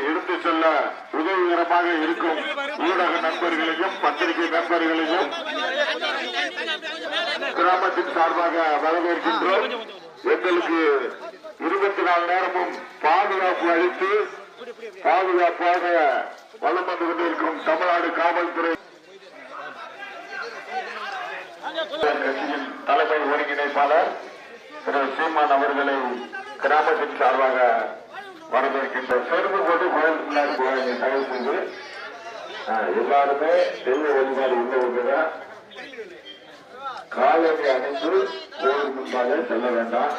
எடுத்து செல்ல உதவிகரமாக இருக்கும் ஊடக நண்பர்களையும் பத்திரிகை நண்பர்களையும் கிராமத்தின் சார்பாக வரவேற்கின்றோம். எங்களுக்கு 24 நேரமும் பாதுகாப்பு அளித்து பாதுகாப்பாக வலம் வந்து கொண்டிருக்கும் தமிழ்நாடு காவல்துறை கட்சியின் தலைமை ஒருங்கிணைப்பாளர் திரு சீமான் அவர்களை கிராமத்தின் சார்பாக வரவேற்கின்ற செருப்பு போட்டு கோயிலுக்கு போவாங்க. தயவு செய்து எல்லாருமே தெய்வ வழிபாடு உள்ளவர்கள் காலத்தை அணிந்து கோயில் முன்பாக செல்ல வேண்டாம்.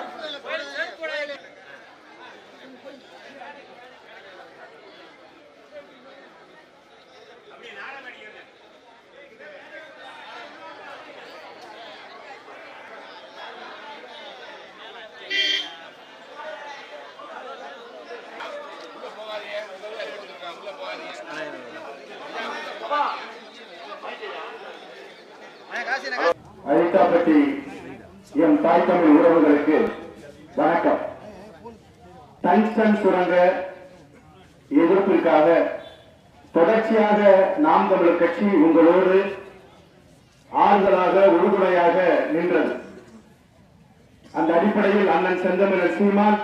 அரிட்டாப்பட்டி எம் தாய் தமிழ் உறவுகளுக்கு வணக்கம். டங்ஸ்டன் சுரங்க எதிர்ப்பிற்காக தொடர்ச்சியாக நாம் தமிழர் கட்சி உங்களோடு ஆறுதலாக உறுதுணையாக நின்றது. அந்த அடிப்படையில் அண்ணன் செந்தமிழர் சீமான்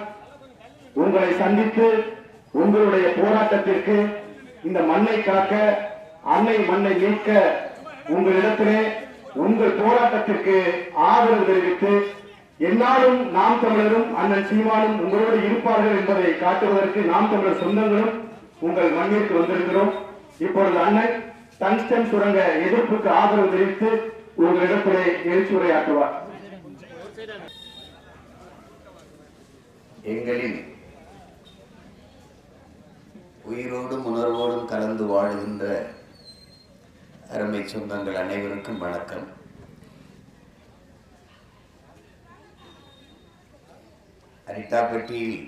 உங்களை சந்தித்து உங்களுடைய போராட்டத்திற்கு இந்த மண்ணை காக்க அன்னை மண்ணை மீட்க உங்களிடத்திலே உங்கள் போராட்டத்திற்கு ஆதரவு தெரிவித்து என்னாலும் நாம் தமிழரும் அண்ணன் சீமானும் உங்களோடு இருப்பார்கள் என்பதை காட்டுவதற்கு நாம் தமிழர் சொந்தங்களும் உங்கள் மண்ணிற்கு வந்திருக்கிறோம். இப்பொழுது அண்ணன் டங்ஸ்டன் சுரங்க எதிர்ப்புக்கு ஆதரவு தெரிவித்து உங்களிடத்திலே எழுச்சியுரையாற்றுவார். எங்களின் உயிரோடும் உணர்வோடும் கலந்து வாழுகின்ற அருமை சொந்தங்கள் அனைவருக்கும் வணக்கம். அரிட்டாப்பட்டியில்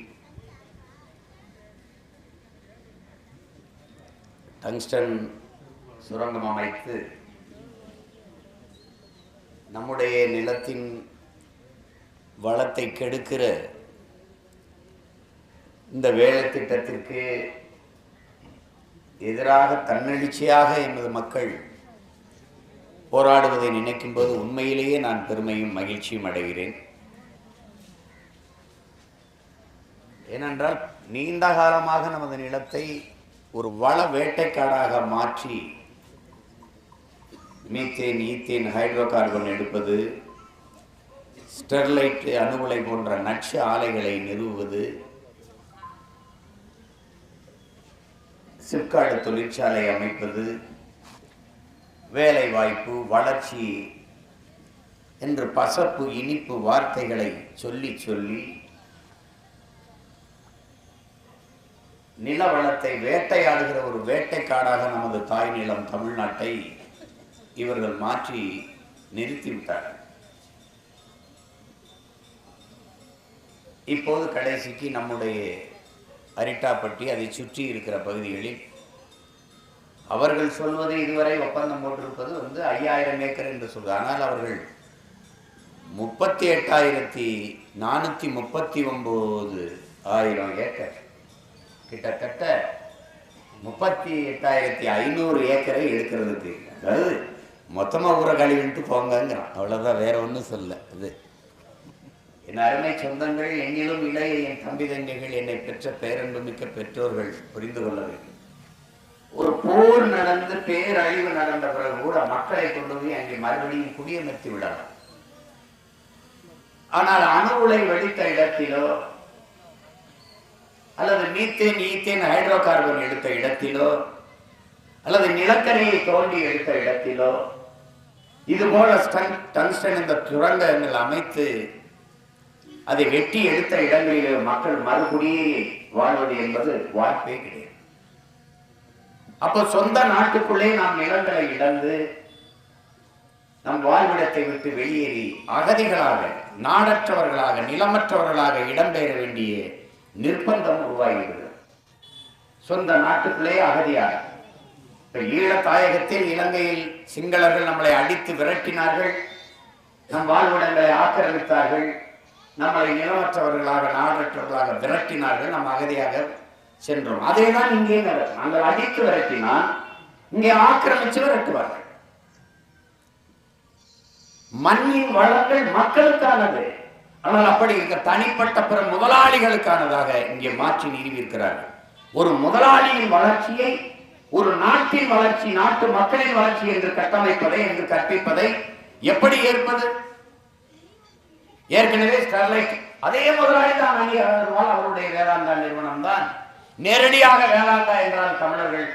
டங்ஸ்டன் சுரங்கம் அமைத்து நம்முடைய நிலத்தின் வளத்தை கெடுக்கிற இந்த வேலை திட்டத்திற்கு எதிராக தன்னெழுச்சியாக எமது மக்கள் போராடுவதை நினைக்கும் போது உண்மையிலேயே நான் பெருமையும் மகிழ்ச்சியும் அடைகிறேன். ஏனென்றால் நீண்ட காலமாக நமது நிலத்தை ஒரு வள வேட்டைக்காடாக மாற்றி மீத்தேன், ஈத்தேன், ஹைட்ரோ கார்பன் எடுப்பது, ஸ்டெர்லைட், அணுகுலை போன்ற நச்சு ஆலைகளை நிறுவுவது, சிப்காடு தொழிற்சாலை அமைப்பது, வேலை வாய்ப்பு, வளர்ச்சி என்று பசப்பு இனிப்பு வார்த்தைகளை சொல்லி சொல்லி நில வளத்தை வேட்டையாடுகிற ஒரு வேட்டைக்காடாக நமது தாய் நிலம் தமிழ்நாட்டை இவர்கள் மாற்றி நிறுத்திவிட்டார்கள். இப்போது கடைசிக்கு நம்முடைய அரிட்டாப்பட்டி அதை சுற்றி இருக்கிற பகுதிகளில் அவர்கள் சொல்வது இதுவரை ஒப்பந்தம் போட்டிருப்பது 5000 ஏக்கர் என்று சொல்வது. ஆனால் அவர்கள் 38,439 ஏக்கர், கிட்டத்தட்ட 38,500 ஏக்கரை எடுக்கிறதுக்கு, அதாவது மொத்தமாக ஊரை கழிவிட்டு போங்கிறான். அவ்வளோதான், வேற ஒன்றும் சொல்ல. அது என் அருமை சொந்தங்கள், என்னிலும் இளைய என் தம்பி தங்கைகள், என்னை பெற்ற பேரன்புமிக்க பெற்றோர்கள் புரிந்து கொள்ள வேண்டும். ஒரு போர் நடந்து பேரழிவு நடந்த பிறகு கூட மக்களை கொண்டு போய் அங்கே மறுபடியும் குடியமர்த்தி விடலாம். ஆனால் அணு உலை வெடித்த இடத்திலோ அல்லது மீத்தேன், ஈத்தேன், ஹைட்ரோ கார்பன் எடுத்த இடத்திலோ அல்லது நிலக்கரியை தோண்டி எடுத்த இடத்திலோ இதுபோல டங்ஸ்டன் இந்த சுரங்கங்கள் அமைத்து அதை வெட்டி எடுத்த இடங்களிலே மக்கள் மறுபடியே வாழ்வது என்பது வாய்ப்பே கிடையாது. அப்போ சொந்த நாட்டுக்குள்ளே நாம் நிலங்களை இழந்து நம் வாழ்விடத்தை விட்டு வெளியேறி அகதிகளாக, நாடற்றவர்களாக, நிலமற்றவர்களாக இடம்பெயர வேண்டிய நிர்பந்தம் உருவாகிறது. சொந்த நாட்டுக்குள்ளே அகதியாக. ஈழ தாயகத்தில் இலங்கையில் சிங்களர்கள் நம்மளை அடித்து விரட்டினார்கள், நம் வாழ்விடங்களை ஆக்கிரமித்தார்கள், நம்மளை நிலமற்றவர்களாக, நாடற்றவர்களாக விரட்டினார்கள். நம் அகதியாக சென்றோம். அதேதான் இங்கே நடக்கும். நாங்கள் அடித்து விரட்டினால் இங்கே ஆக்கிரமிச்சு விரட்டுவார்கள். மண்ணின் வளங்கள் மக்களுக்கானது, ஆனால் அப்படி இருக்க தனிப்பட்ட பிற முதலாளிகளுக்கானதாக இங்கே மாற்றி நிறுவியிருக்கிறார்கள். ஒரு முதலாளியின் வளர்ச்சியை, ஒரு நாட்டின் வளர்ச்சி, நாட்டு மக்களின் வளர்ச்சி என்று கட்டமைப்பதை, என்று கற்பிப்பதை எப்படி ஏற்பது? ஏற்கனவே ஸ்டெர்லைட் அதே முதலாளி தான் அணியாளர், அவருடைய வேதாந்தா நிறுவனம் தான். நேரடியாக வேதாந்தா என்றால் தமிழர்கள்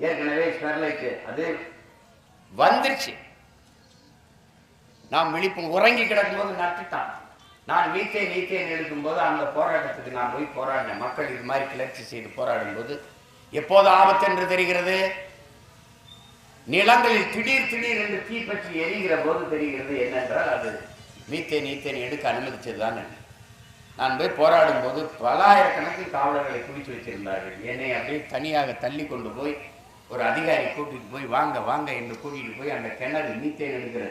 ஏற்கனவே ஸ்டெர்லைட் அது வந்துருச்சு. நாம் விழிப்பும் உறங்கி கிடக்கும் போது நட்டுட்டான். நான் நீத்தேன் எடுக்கும் போது அந்த போராட்டத்துக்கு நான் போய் போராடினேன். மக்கள் இது மாதிரி கிளர்ச்சி செய்து போராடும் போது எப்போது ஆபத்து என்று தெரிகிறது? நிலங்களில் திடீர் என்று தீப்பற்றி எரிகிற போது தெரிகிறது என்னென்றால் அது நீத்தேன் எடுக்க அனுமதிச்சதுதான். நான் போய் போராடும் போது பலாயிரக்கணக்கில் காவலர்களை குவிச்சு வச்சிருந்தார்கள். என்னை அப்படியே தனியாக தள்ளி கொண்டு போய் ஒரு அதிகாரி கூட்டிட்டு போய் வாங்க என்று கூட்டிட்டு போய் அந்த கிணறு நீத்தேன் எடுக்கிற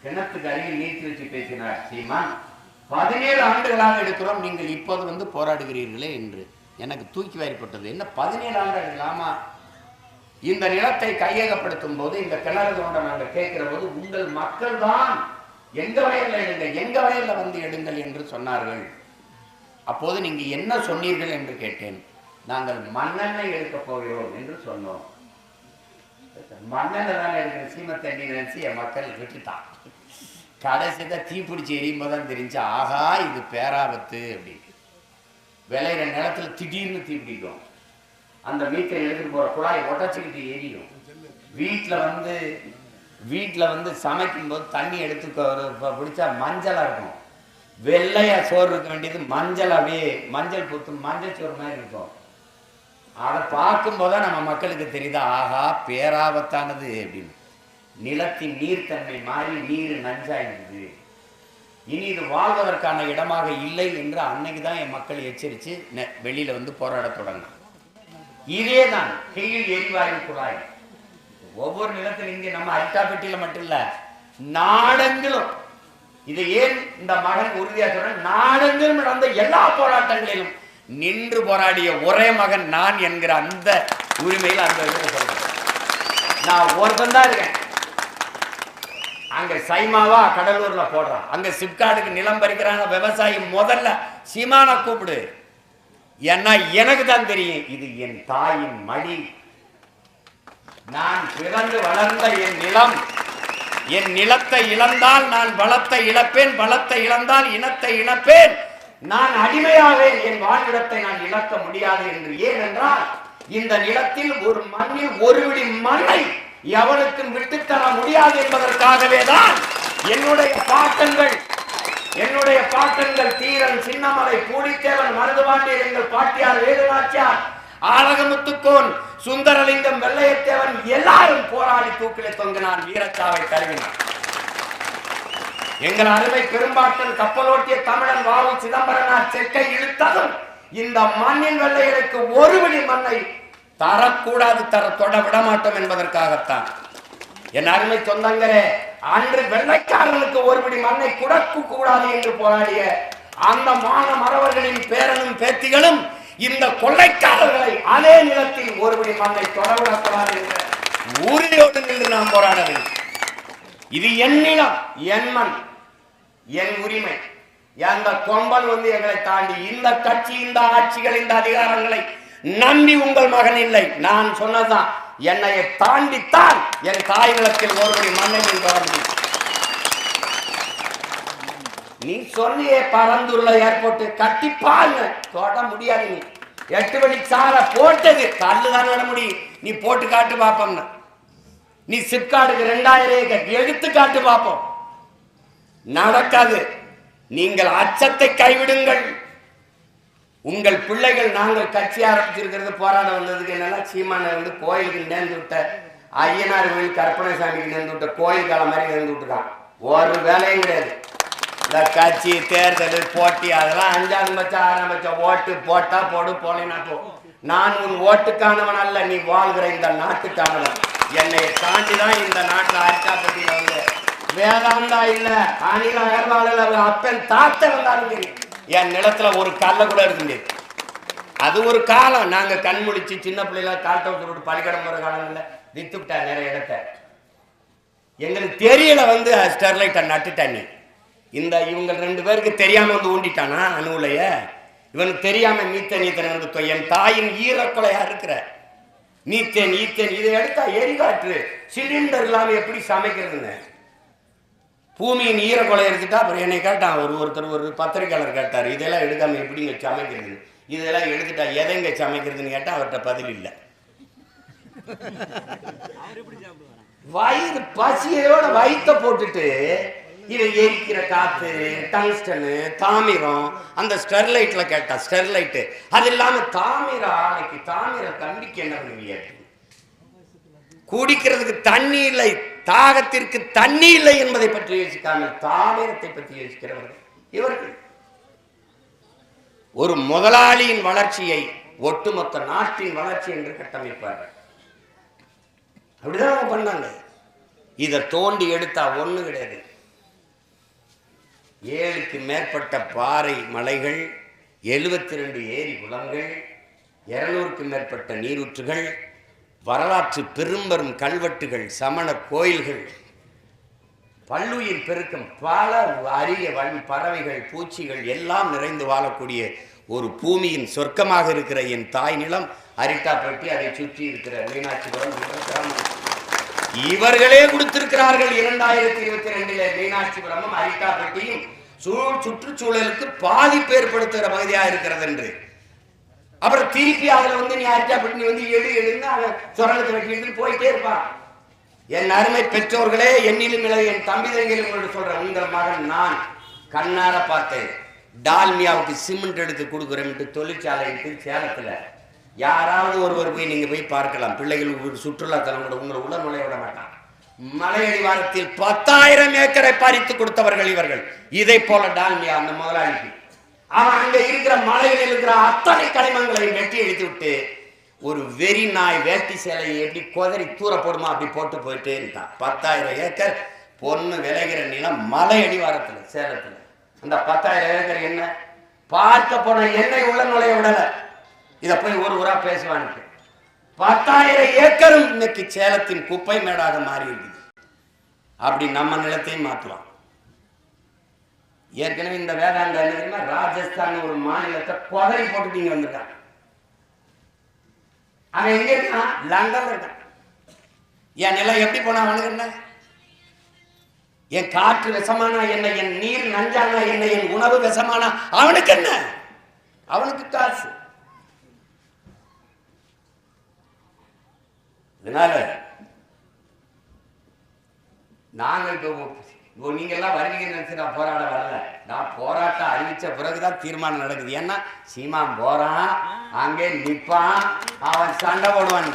கிணத்துக்கு அருகில் நீட்டி வச்சு பேசினார். சீமான், 17 ஆண்டுகளாக எடுக்கிறோம், நீங்கள் இப்போது வந்து போராடுகிறீர்களே என்று எனக்கு தூக்கி வாரிப்பட்டது. என்ன 17 ஆண்டுகள்? ஆமா, இந்த நிலத்தை கையகப்படுத்தும் போது, இந்த கிணறு தோண்ட நாங்கள் கேட்கிற போது உங்கள் மக்கள் தான் எங்க வயல்ல எடுங்கள், எங்க வயல்ல வந்து எடுங்கள் என்று சொன்னார்கள். அப்போது நீங்க என்ன சொன்னீர்கள் என்று கேட்டேன். நாங்கள் மண்ணெண்ணெய் எடுக்க போகிறோம் என்று சொன்னோம். மண்ணெண்ணெய் தானே எடுக்கிற சீமை தண்ணி நினைச்சு என் மக்கள் விட்டுட்டான். கடைசிதான் தீப்பிடிச்சு எரியும் போதான் தெரிஞ்சு, ஆகா இது பேராபத்து அப்படின்னு. விளையிற நிலத்துல திடீர்னு தீப்பிடிக்கும். அந்த மீட்டை எடுத்துட்டு போற குழாய் உடச்சுக்கிட்டு எரியும். வீட்டுல வந்து சமைக்கும் போது தண்ணி எடுத்து பிடிச்சா மஞ்சளா இருக்கும். வெள்ளையா சோறு இருக்க வேண்டியது மஞ்சள், அப்படியே மஞ்சள் பூத்து மஞ்சள் சோறு மாதிரி இருக்கும். அதை பார்க்கும் போதுதான் நம்ம மக்களுக்கு தெரியுதா, ஆகா பேராபத்தானது அப்படின்னு. நிலத்தின் நீர்த்தன்மை மாறி நீர் நஞ்சாயிருந்தது, இனி இது வாழ்வதற்கான இடமாக இல்லை என்று அன்னைக்குதான் என் மக்கள் எச்சரித்து வெளியில வந்து போராட தொடங்கினான். இதேதான் கீழ் எரிவாயு குழாய் ஒவ்வொரு நிலத்திலும், இங்கே நம்ம அரிட்டாப்பட்டியில மட்டும் இல்ல, நாடெங்கிலும். இது ஏன் இந்த மகன் உறுதியா சொல்ற, நாடெங்கிலும் நடந்த எல்லா போராட்டங்களிலும் நின்று போராடிய ஒரே மகன் நான் என்கிற அந்த உரிமையில் அந்த சொல்றேன். நான் ஒருத்தன் தான் இருக்கேன். அங்க சைமாவா கடலூர்ல போடுறான், அங்க சிப்காடுக்கு நிலம் பறிக்கிறாங்க விவசாயி. முதல்ல சீமான கூப்பிடு, ஏன்னா எனக்கு தான் தெரியும் இது என் தாயின் மடி, நான் பிறந்து வளர்ந்த என் நிலம். என் நிலத்தை இழந்தால் நான் பலத்தை இழப்பேன், பலத்தை இழந்தால் இனத்தை இழப்பேன், நான் அடிமையாவேன், என் வாழ்விடத்தை நான் இழக்க முடியாது என்று. ஏனென்றால் இந்த நிலத்தில் ஒரு மண்ணில் ஒரு விடி மண்ணை எவனுக்கும் விட்டுத்தர முடியாது என்பதற்காகவே தான் என்னுடைய பாட்டன்கள் தீரன், சின்னமலை, பூடித்தேவன், மருதுபாண்டியர், எங்கள் பாட்டியார் வேலுநாச்சியார், ஆலகமுத்துக்கோன், சுந்தரலிங்கம், வெள்ளையத்தேவன் எல்லாரும் போராடி தூக்கிலே தொங்கினான், வீரச்சாவை தழுவினான். எங்கள் அருமை பெரும்பாட்டன் கப்பலோட்டிய தமிழன் வாவு சிதம்பரனார் செக்கை இழுத்ததும் இந்த மண்ணின் வெள்ளையருக்கு ஒரு விடி மண்ணை தரக்கூடாது, தொட விடமாட்டோம் என்பதற்காகத்தான். என் அருமை சொந்தங்களே, அன்று வெள்ளைக்காரர்களுக்கு ஒருபடி மண்ணை குடக்கு கூடாது என்று போராடிய அந்த மான மறவர்களின் பேரனும் பேத்திகளும் இந்த கொள்ளைக்காரர்களை அதே நிலத்தில் ஒருபடி மண்ணை தொடவிடக்கூடாது என்ற உறுதியோடு நின்று நாம் போராட வேண்டும். இது என் நிலம், என் மண், என் உரிமை. அந்த கொம்பன் வந்து எங்களை தாண்டி இந்த கட்சி, இந்த ஆட்சிகள், இந்த அதிகாரங்களை நம்பி உங்கள் மகன் இல்லை. நான் சொன்னதான், என்னையை தாண்டித்தான் என் தாய் நிலத்தில் ஒருவரை மண்ணை தொடர்ந்து. நீ சொன்னியே பரந்துள்ள ஏர்போர்ட் கட்டிப்பாங்க, தொட முடியாது. நீ 8 வழி சாலை போட்டது கல்லுதான் நட முடியும். நீ போட்டு காட்டு பார்ப்போம். நீ சிப்காடுக்கு 2000 ஏக்கர் எடுத்து காட்டு பார்ப்போம். நடக்காது. நீங்கள் அச்சத்தை கைவிடுங்கள். உங்கள் பிள்ளைகள், நாங்கள் கட்சி ஆரம்பிச்சிருக்கிறது போராட வந்ததுக்கு என்னன்னா, சீமான வந்து கோயிலுக்கு நேர்ந்து விட்ட, ஐயனார் கோயில் கற்பனை சாமிக்கு நேர்ந்து விட்ட கோயில் காலம் மாதிரி நேர்ந்து விட்டுதான். ஒரு வேலையும் கிடையாது. இந்த கட்சி, தேர்தல், போட்டி அதெல்லாம் 5ஆம் பட்சம் 6ஆம் பட்சம். ஓட்டு போட்டா போடு, போலினா போ. நான் உன் ஓட்டுக்கானவன் அல்ல, நீ வாழ்கிற இந்த நாட்டுக்கானவன். என்னை தாண்டிதான் இந்த நாட்டில் அரிட்டாப்பட்டியில வந்து வேதாந்தா இல்ல, அணில அகர்வால அப்பன் தாத்த வந்தாலும் என் நிலத்துல ஒரு கல்ல கூட இருக்க முடியாது. அது ஒரு காலம். நாங்க கண் முழிச்சு சின்ன பிள்ளைல கால்ட்ட விட்டு பள்ளிக்கடம் போற காலங்களில் வித்து விட்டா நிறைய இடத்த. எங்களுக்கு தெரியல ஸ்டெர்லைட்டை நட்டுட்டானி. இவங்க 2 பேருக்கு தெரியாம ஊண்டிட்டானா அணுவுலைய. இவனுக்கு தெரியாம மீத்தேன் ஈத்தன் என் தாயின் ஈரக்கொலையா இருக்கிற மீத்தேன் ஈத்தேன் இதை எடுத்தா எரிகாற்று சிலிண்டர் இல்லாம எப்படி சமைக்கிறதுன்னு பூமியின் ஈரக்கொலை எடுத்துட்டா. அப்புறம் என்னை கேட்டான் ஒருத்தர் ஒரு பத்திரிக்கையாளர் கேட்டார், இதெல்லாம் எடுக்காம எப்படிங்க சமைக்கிறது, இதெல்லாம் எடுத்துட்டா எதைங்க சமைக்கிறதுன்னு கேட்டா அவர்கிட்ட பதில் இல்லை. வயிறு பசியோட வயிற்ற போட்டுட்டு இதை எரிக்கிற காத்து டங்ஸ்டனு தாமிரம் அந்த ஸ்டெர்லைட்ல கேட்டா ஸ்டெர்லைட்டு அது இல்லாம தாமிர ஆலைக்கு தாமிர கம்பிக்கு என்ன பண்ணுவீங்க? குடிக்கிறதுக்கு தண்ணி இல்லை, தாகத்திற்கு தண்ணி இல்லை என்பதை பற்றி யோசிக்காமல் தாமிரத்தை பற்றி யோசிக்கிறவர்கள் இவர்கள். ஒரு முதலாளியின் வளர்ச்சியை ஒட்டுமொத்த நாட்டின் வளர்ச்சி என்று கட்டமைப்பார்கள். அப்படிதான் பண்ணாங்க. இதை தோண்டி எடுத்தா ஒண்ணு கிடையாது. 7க்கு மேற்பட்ட பாறை மலைகள், 72 ஏரி குளங்கள், 200க்கு மேற்பட்ட நீரூற்றுகள், வரலாற்று பெரும்பெரும் கல்வெட்டுகள், சமண கோயில்கள், பல்லுயிர் பெருக்கம், பல அரிய பறவைகள் பூச்சிகள் எல்லாம் நிறைந்து வாழக்கூடிய ஒரு பூமியின் சொர்க்கமாக இருக்கிற என் தாய் நிலம் அரிட்டாப்பட்டி, அதை சுற்றி இருக்கிற மீனாட்சிபுரம் கிராமம். இவர்களே கொடுத்திருக்கிறார்கள் 2022 மீனாட்சிபுரமும் அரிட்டாப்பட்டியும் சுற்றுச்சூழலுக்கு பாதிப்பு ஏற்படுத்துகிற பகுதியாக இருக்கிறது என்று. அப்புறம் திருப்பி அதுல நீ அரிட்டாப்பட்டி எழுதுன்னு அவன் சுரங்கத்தை வெட்டிட்டு போயிட்டே இருப்பான். என் அருமை பெற்றோர்களே, என்னிலும் இல்லை என் தம்பி தங்கையிலும் சொல்ற உங்கள் மகன் நான் கண்ணார பார்த்தேன். டால்மியாவுக்கு சிமெண்ட் எடுத்து கொடுக்குறேன்ட்டு தொழிற்சாலை சேலத்துல யாராவது ஒருவர் போய் நீங்க போய் பார்க்கலாம். பிள்ளைகள் சுற்றுலாத்தலம் கூட உங்களை உள்ள நுழைய விட மாட்டான். மலையடிவாரத்தில் 10,000 ஏக்கரை பறித்து கொடுத்தவர்கள் இவர்கள். இதை போல டால்மியா அந்த முதலாளிக்கு அவன் அங்க இருக்கிற மலைகளில் இருக்கிற அத்தனை களிமங்களையும் வெட்டி எடுத்து விட்டு ஒரு வெறி நாய் வேட்டி சேலையை எப்படி கொதறி தூர போடுமா அப்படி போட்டு போயிட்டே இருந்தான். 10,000 ஏக்கர் பொண்ணு விளைகிற நிலம் மலை அடிவாரத்துல சேலத்துல. அந்த 10,000 ஏக்கர் என்ன பார்க்க போன எண்ணெய் உள்ள நுழைய விடல. இதை போய் ஒரு ஊரா பேசுவான்னு 10,000 ஏக்கரும் இன்னைக்கு சேலத்தின் குப்பை மேடாக மாறி இருக்குது. அப்படி நம்ம நிலத்தையும் மாற்றலாம். ஏற்கனவே இந்த வேதாந்தா என்ன ராஜஸ்தான் ஒரு மாநிலத்தை கொதறி போட்டு நீங்க வந்துட்டாங்க. அவன் எங்க இருக்கான்? லண்டன்ல இருக்கான். என் நிலம் எப்படி போனா அவனுக்கு என்ன? என் காற்று விஷமானா என்ன, என் நீர் நஞ்சானா என்ன, என் உணவு விஷமானா அவனுக்கு என்ன? அவனுக்கு காசு. அதனால நாங்கள் இப்போ நீங்க எல்லாம் வருவீங்கன்னு நினைச்சு நான் போராட வரல. நான் போராட்டம் அறிவிச்ச பிறகுதான் தீர்மானம் நடக்குது. ஏன்னா சீமான் போறான், அங்கே நிப்பான், அவன் சண்டை போடுவான்.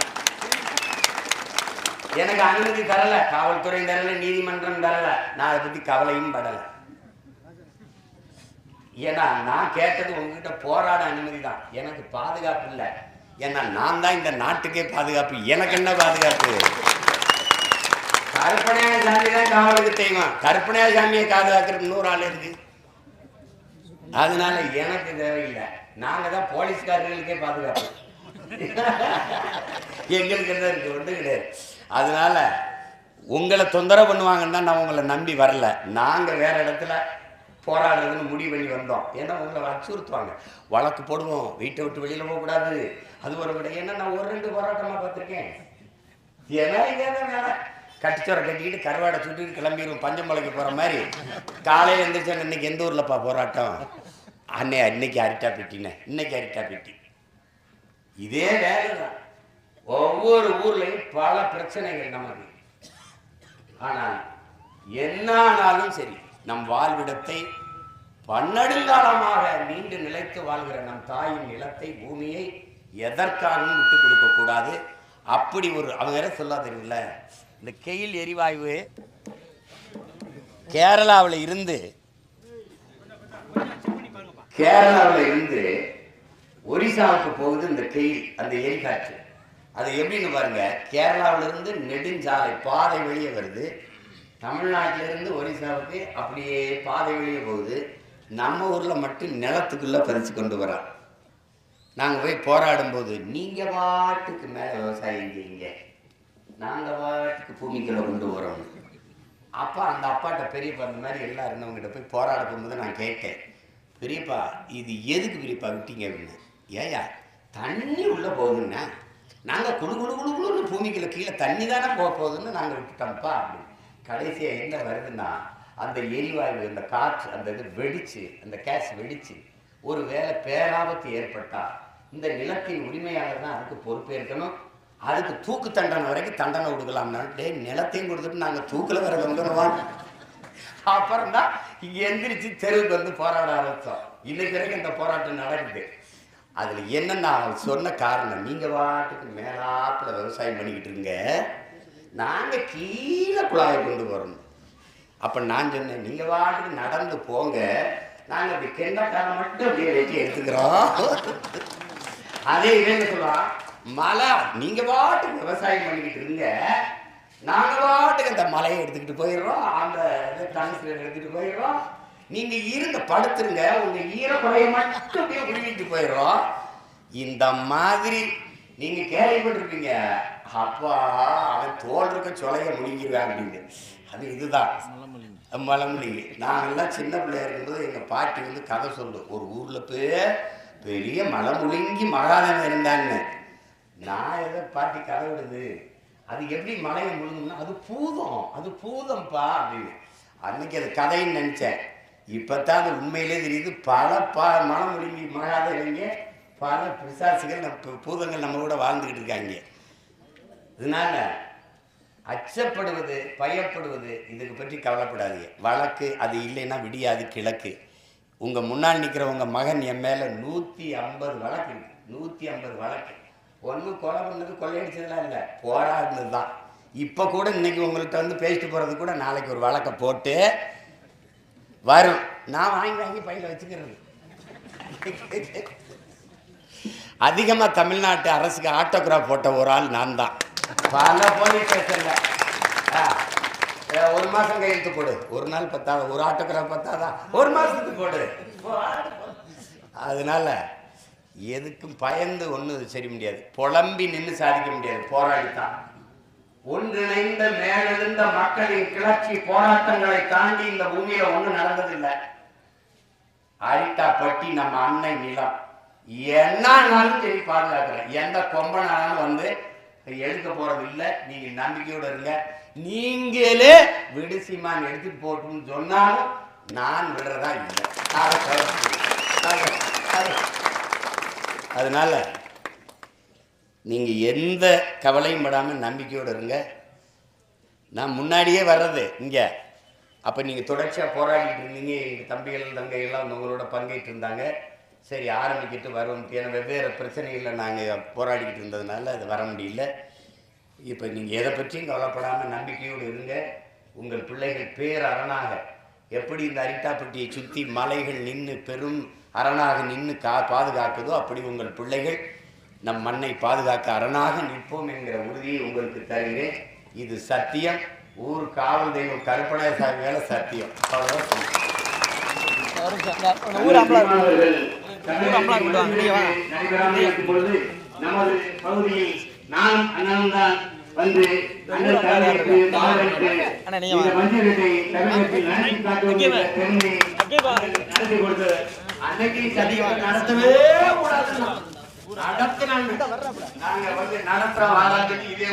எனக்கு அனுமதி தரல, காவல்துறை தரல, நீதிமன்றம் தரல. நான் அதை பத்தி கவலையும் படல. ஏன்னா நான் கேட்டது உங்ககிட்ட போராட அனுமதி தான். எனக்கு பாதுகாப்பு இல்லை. ஏன்னா நான் தான் இந்த நாட்டுக்கே பாதுகாப்பு. எனக்கு என்ன பாதுகாப்பு? கற்பனையா சாமி தான் காவலுக்கு செய்வான். கற்பனையா சாமியை பாதுகாக்கிறது 100 ஆள் இருக்கு. அதனால எனக்கு தேவையில்லை. நாங்க தான் போலீஸ்காரர்களுக்கே பாதுகாப்பு. எங்களுக்கு என்ன இருக்கு? ஒன்று கிடையாது. அதனால உங்களை தொந்தரவு பண்ணுவாங்கன்னு தான் நான் உங்களை நம்பி வரல. நாங்க வேற இடத்துல போராடுறதுன்னு முடிவு பண்ணி வந்தோம். ஏன்னா உங்களை அச்சுறுத்துவாங்க, வழக்கு போடுவோம், வீட்டை விட்டு வெளியில போகக்கூடாது, அது ஒரு விட. ஏன்னா நான் 1-2 போராட்டமா பார்த்துருக்கேன். ஏன்னா இதான் வேலை. கட்டிச்சோரை கட்டிக்கிட்டு கருவாடை சுட்டுட்டு கிளம்பிடுவோம். பஞ்சமலைக்கு போற மாதிரி காலையில் எழுந்திரிச்சா இன்னைக்கு எந்த ஊர்லப்பா போராட்டம்? இன்னைக்கு அரிட்டாப்பட்டினே, இன்னைக்கு அரிட்டாப்பட்டி. இதே வேலை தான். ஒவ்வொரு ஊர்லயும் பல பிரச்சனைகள் நமக்கு. ஆனால் என்ன ஆனாலும் சரி, நம் வாழ்விடத்தை பன்னெடுங்காலமாக நீண்டு நிலைத்து வாழ்கிற நம் தாயின் நிலத்தை, பூமியை எதற்காகவும் விட்டு கொடுக்க கூடாது. அப்படி ஒரு அவங்க சொல்ல தெரியல. இந்த கெயில் எரிவாயு கேரளாவில் இருந்து ஒரிசாவுக்கு போகுது. இந்த கெயில் அந்த எரிகாற்று அது எப்படின்னு பாருங்க. கேரளாவிலிருந்து நெடுஞ்சாலை பாதை வெளியே வருது. தமிழ்நாட்டிலிருந்து ஒரிசாவுக்கு அப்படியே பாதை வெளியே போகுது. நம்ம ஊர்ல மட்டும் நிலத்துக்குள்ள பறிச்சு கொண்டு வரான். நாங்கள் போய் போராடும்போது நீங்கள் பாட்டுக்கு மேலே விவசாயம் செய்யுங்க, நாங்கள் பாட்டுக்கு பூமிக்குள்ள கொண்டு வரோம். அப்பா அந்த அப்பாட்ட பெரியப்பா அந்த மாதிரி எல்லாம் இருந்தவங்ககிட்ட போய் போராட போகும்போது நான் கேட்டேன், பெரியப்பா இது எதுக்கு பெரியப்பா விட்டீங்க அப்படின்னு. ஏயா தண்ணி உள்ளே போகுதுன்னா நாங்கள் குழு குழு குழு குழுன்னு பூமிக்குள்ள கீழே தண்ணி தானே போக போகுதுன்னு நாங்கள் விட்டுட்டோம்ப்பா அப்படின்னு. கடைசியாக என்ன வருதுன்னா அந்த எரிவாயு அந்த காற்று அந்த இது வெடிச்சு அந்த கேஸ் வெடிச்சு ஒரு வேளை பேராபத்து ஏற்பட்டால் இந்த நிலத்தின் உரிமையாளர் தான் அதுக்கு பொறுப்பேற்கணும். அதுக்கு தூக்கு தண்டனை வரைக்கும் தண்டனை கொடுக்கலாம்னாலே நிலத்தையும் கொடுத்துட்டு நாங்கள் தூக்கில் வர வந்துடுவோம். அப்புறம் தான் இங்கே எந்திரிச்சு தெருவுக்கு வந்து போராட ஆரம்பித்தோம். இன்னைக்கு வரைக்கும் இந்த போராட்டம் நடக்குது. அதில் என்னென்ன சொன்ன காரணம், நீங்கள் பாட்டுக்கு மேலாப்பில் விவசாயம் பண்ணிக்கிட்டு இருங்க, நாங்கள் கீழே குழாயை கொண்டு வரணும். அப்போ நான் சொன்னேன், நீங்கள் பாட்டுக்கு நடந்து போங்க, நாங்கள் அப்படி கெண்டக்காரம் மட்டும் அப்படியே வெட்டி எடுத்துக்கிறோம். அதே என்ன சொல்லலாம், மலை நீங்கள் பாட்டுக்கு விவசாயம் பண்ணிக்கிட்டு இருங்க, நாங்கள் பாட்டுக்கு அந்த மலையை எடுத்துக்கிட்டு போயிடுறோம், அந்த டிரான்ஸ்ஃபர் எடுத்துகிட்டு போயிடுறோம், நீங்கள் இருங்க படுத்துருங்க, உங்கள் ஈரக்குறையை மட்டும் அப்படியே குடிக்கிட்டு போயிடுறோம். இந்த மாதிரி நீங்கள் கேள்விப்பட்டிருப்பீங்க, அப்பா அவன் தோல் இருக்க சொலைய முடிஞ்சிருவேன் அப்படின்னு. அது இதுதான் மலமுலிங்கி. நாங்கள்லாம் சின்ன பிள்ளையா இருக்கும்போது எங்கள் பாட்டி வந்து கதை சொல்லு, ஒரு ஊரில் பெரிய மலமுலிங்கி மகாதேவன் இருந்தாங்க. நான் ஏதோ பாட்டி கதை விடுது, அது எப்படி மலையை முழுங்கும்னா அது பூதம்ப்பா அப்படின்னு. அன்னைக்கு அது கதைன்னு நினச்சேன். இப்போத்தான் அது உண்மையிலே தெரியுது. பல மலமுலிங்கி மகாதேவங்க பல பிசாசுகள் பூதங்கள் நம்ம கூட வாழ்ந்துக்கிட்டு இருக்காங்க. இதனால அச்சப்படுவது பயப்படுவது இதுக்கு பற்றி கவலைப்படாதீங்க. வழக்கு அது இல்லைன்னா விடியாது கிழக்கு. உங்கள் முன்னாள் நிற்கிற உங்கள் மகன் என் மேலே 150 வழக்கு இருக்கு. 150 வழக்கு. ஒன்று கொலை பண்ணது கொள்ளையடிச்சதெல்லாம் இல்லை, போராடினது தான். இப்போ கூட இன்னைக்கு உங்கள்கிட்ட வந்து பேசிட்டு போகிறது கூட நாளைக்கு ஒரு வழக்கை போட்டு வரும். நான் வாங்கி பையில வச்சுக்கிறது. அதிகமாக தமிழ்நாட்டு அரசுக்கு ஆட்டோகிராஃப் போட்ட ஒரு ஆள் நான் தான். பல போலீஸ் ஸ்டேஷன்ல 1 மாதம் கையெழுத்து போடு, ஒரு நாள் பத்தாத, ஒரு ஆட்டோகிராஃப் பத்தாதா, 1 மாதத்துக்கு போடு. அதனால எதுக்கும் பயந்து ஒன்றும் செய்ய முடியாது, புலம்பி நின்று சாதிக்க முடியாது, போராடித்தான். ஒன்றிணைந்த மேலெழுந்த மக்களின் கிளர்ச்சி போராட்டங்களை தாண்டி இந்த பூமியில ஒன்றும் நடந்ததில்லை. அரிட்டாப்பட்டி நம்ம அன்னை நிலம் என்னாலும் சரி பாதுகாக்கிறேன். எந்த கொம்பனாலும் வந்து எடுக்க போறது இல்லை. நீங்க நம்பிக்கையோட இருங்க. நீங்களே விடுசிமான் எடுத்துட்டு போட்டுன்னு சொன்னாலும் நான் விடுறதா இல்லை. அதனால நீங்க எந்த கவலையும் படாமல் நம்பிக்கையோடு இருங்க. நான் முன்னாடியே வர்றது இங்கே. அப்போ நீங்கள் தொடர்ச்சியாக போராடிட்டு இருந்தீங்க, எங்கள் தம்பிகள் தங்கைகள்லாம் உங்களோட பங்கேற்று இருந்தாங்க. சரி ஆரம்பிக்கிட்டு வருவோம். ஏன்னா வெவ்வேறு பிரச்சனைகளில் நாங்கள் போராடிக்கிட்டு இருந்ததுனால அது வர முடியல. இப்போ நீங்கள் எதை பற்றியும் கவலைப்படாமல் நம்பிக்கையோடு இருங்க. உங்கள் பிள்ளைகள் பேரரணாக எப்படி இந்த அரிட்டாப்பட்டியை சுற்றி மலைகள் நின்று பெரும் அரணாக நின்று பாதுகாக்குதோ அப்படி உங்கள் பிள்ளைகள் நம் மண்ணை பாதுகாக்க அரணாக நிற்போம் என்கிற உறுதியை உங்களுக்கு தருகிறேன். இது சத்தியம். ஊர் காவல் தெய்வம் கருப்பண சாமி மேல சத்தியம். நமது பகுதியில் நான் அண்ணன் தான் வந்து அண்ணன் தலைவருக்கு இந்த மஞ்சளத்தை தமிழகத்தில் நடத்தி காட்டுவதை நடத்தி கொடுத்தது. அன்னைக்கு சதிகள் நடத்தவே கூடாது. நடத்தினாங்க. நாங்க வந்து நடத்துற வாராட்டுக்கு இதே